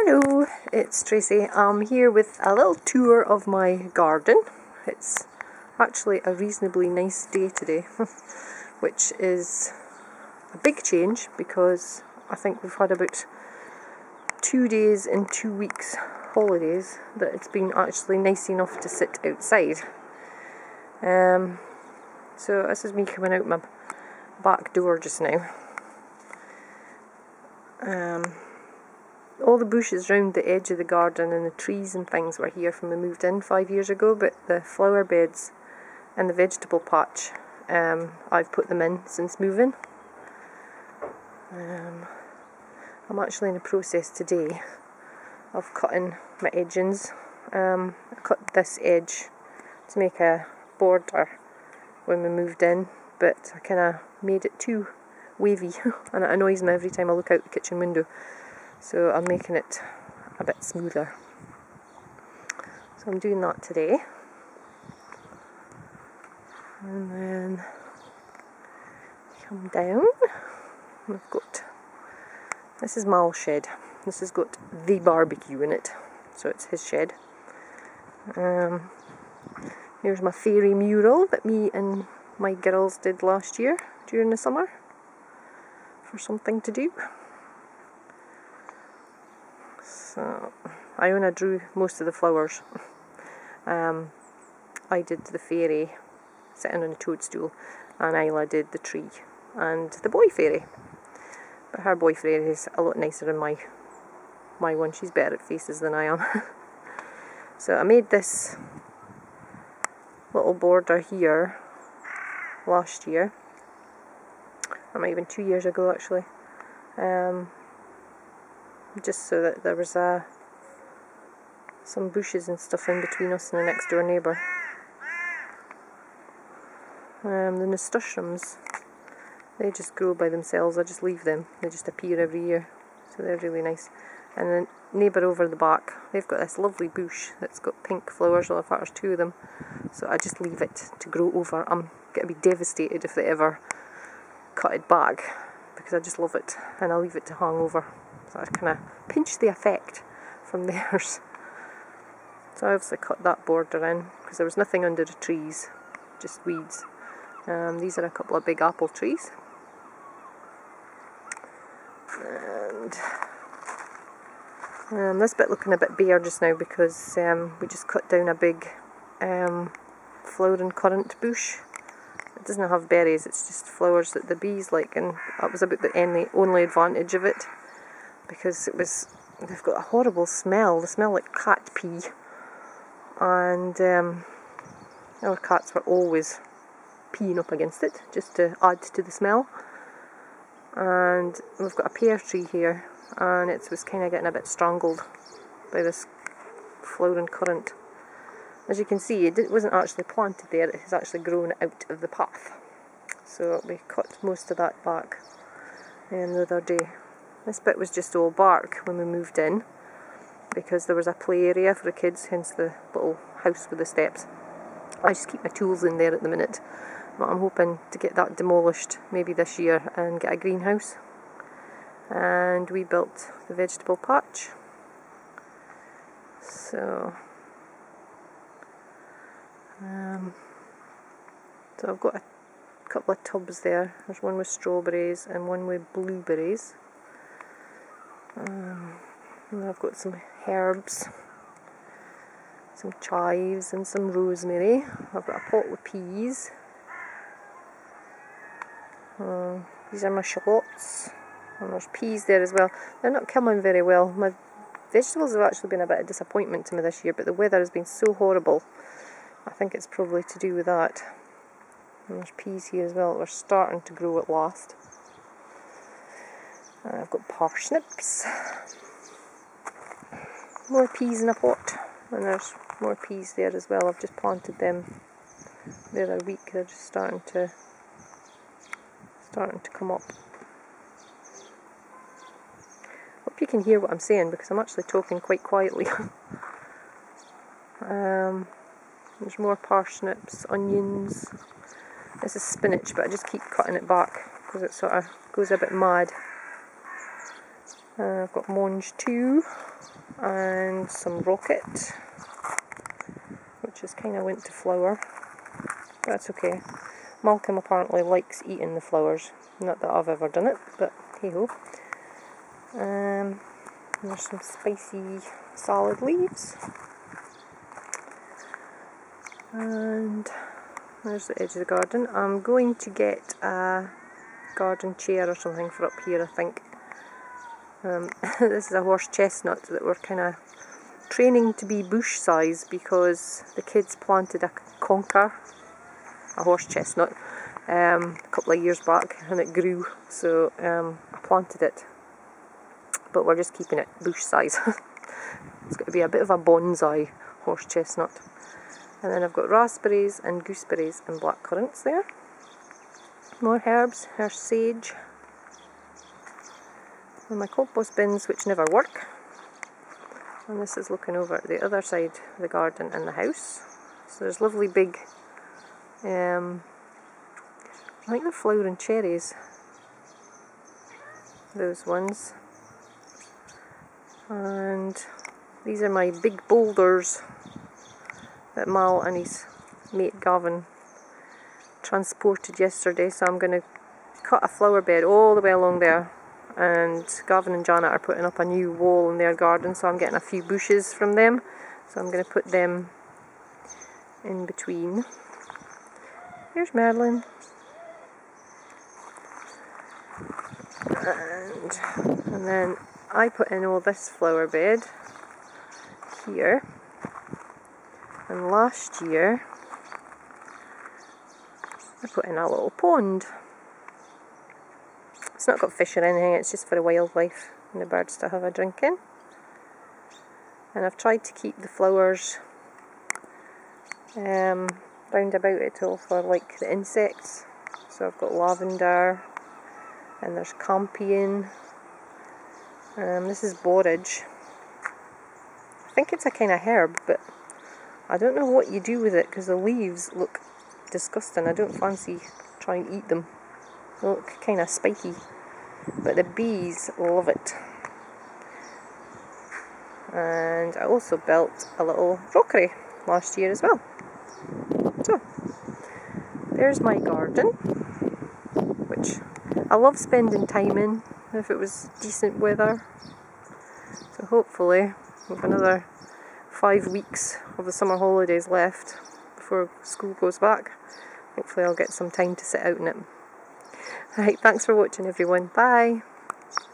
Hello, it's Tracy. I'm here with a little tour of my garden. It's actually a reasonably nice day today, which is a big change because I think we've had about 2 days in 2 weeks holidays that it's been actually nice enough to sit outside. So this is me coming out my back door just now. All the bushes round the edge of the garden and the trees and things were here when we moved in 5 years ago, but the flower beds and the vegetable patch, I've put them in since moving. I'm actually in the process today of cutting my edgings. I cut this edge to make a border when we moved in, but I kind of made it too wavy and it annoys me every time I look out the kitchen window. So I'm making it a bit smoother. So I'm doing that today. And then come down. We've got, this is Mal's shed. This has got the barbecue in it. So it's his shed. Here's my fairy mural that me and my girls did last year during the summer for something to do. So Iona drew most of the flowers. I did the fairy sitting on a toadstool, and Isla did the tree and the boy fairy. But her boy fairy is a lot nicer than my one. She's better at faces than I am. So I made this little border here last year, or might even 2 years ago actually. Just so that there was some bushes and stuff in between us and the next door neighbour. The nasturtiums, they just grow by themselves. I just leave them. They just appear every year, so they're really nice. And the neighbour over the back, they've got this lovely bush that's got pink flowers. Well, in fact, there's 2 of them, so I just leave it to grow over. I'm going to be devastated if they ever cut it back, because I just love it, and I leave it to hang over. So I kind of pinch the effect from theirs. So I obviously cut that border in because there was nothing under the trees, just weeds. These are a couple of big apple trees. And this bit looking a bit bare just now because we just cut down a big flowering currant bush. It doesn't have berries, it's just flowers that the bees like, and that was about the only advantage of it. Because they've got a horrible smell. They smell like cat pee, and our cats were always peeing up against it just to add to the smell. And we've got a pear tree here, and it was kind of getting a bit strangled by this flowering currant. As you can see, it wasn't actually planted there, it has actually grown out of the path. So we cut most of that back the other day. This bit was just all bark when we moved in, because there was a play area for the kids, hence the little house with the steps. I just keep my tools in there at the minute, but I'm hoping to get that demolished maybe this year and get a greenhouse. And we built the vegetable patch. So I've got a couple of tubs there. There's one with strawberries and one with blueberries. And I've got some herbs, some chives and some rosemary. I've got a pot with peas. These are my shallots, and there's peas there as well. They're not coming very well. My vegetables have actually been a bit of a disappointment to me this year, but the weather has been so horrible. I think it's probably to do with that. And there's peas here as well. They're starting to grow at last. I've got parsnips, more peas in a pot, and there's more peas there as well. I've just planted them the other week. They're just starting to come up. Hope you can hear what I'm saying because I'm actually talking quite quietly. There's more parsnips, onions. This is spinach, but I just keep cutting it back because it sort of goes a bit mad. I've got Monge 2 and some Rocket, which has kind of went to flower. That's okay. Malcolm apparently likes eating the flowers. Not that I've ever done it, but hey ho. There's some spicy salad leaves. And there's the edge of the garden. I'm going to get a garden chair or something for up here, I think. This is a horse chestnut that we're kind of training to be bush size because the kids planted a conker, a horse chestnut, a couple of years back, and it grew, so I planted it, but we're just keeping it bush size. It's got to be a bit of a bonsai horse chestnut. And then I've got raspberries and gooseberries and blackcurrants there. More herbs, there's sage. And my compost bins, which never work. And this is looking over at the other side of the garden and the house. So there's lovely big, I think they're flowering cherries. Those ones. And these are my big boulders that Mal and his mate Gavin transported yesterday. So I'm going to cut a flower bed all the way along there. And Gavin and Janet are putting up a new wall in their garden, so I'm getting a few bushes from them. So I'm going to put them in between. Here's Merlin. And then I put in all this flower bed here. And last year I put in a little pond. It's not got fish or anything, it's just for the wildlife and the birds to have a drink in. And I've tried to keep the flowers round about it all for like the insects. So I've got lavender, and there's campion. This is borage. I think it's a kind of herb, but I don't know what you do with it because the leaves look disgusting. I don't fancy trying to eat them. They look kind of spiky, but the bees love it. And I also built a little rockery last year as well. So there's my garden, which I love spending time in if it was decent weather. So hopefully we've another 5 weeks of the summer holidays left before school goes back. Hopefully I'll get some time to sit out in it. Right, thanks for watching everyone. Bye!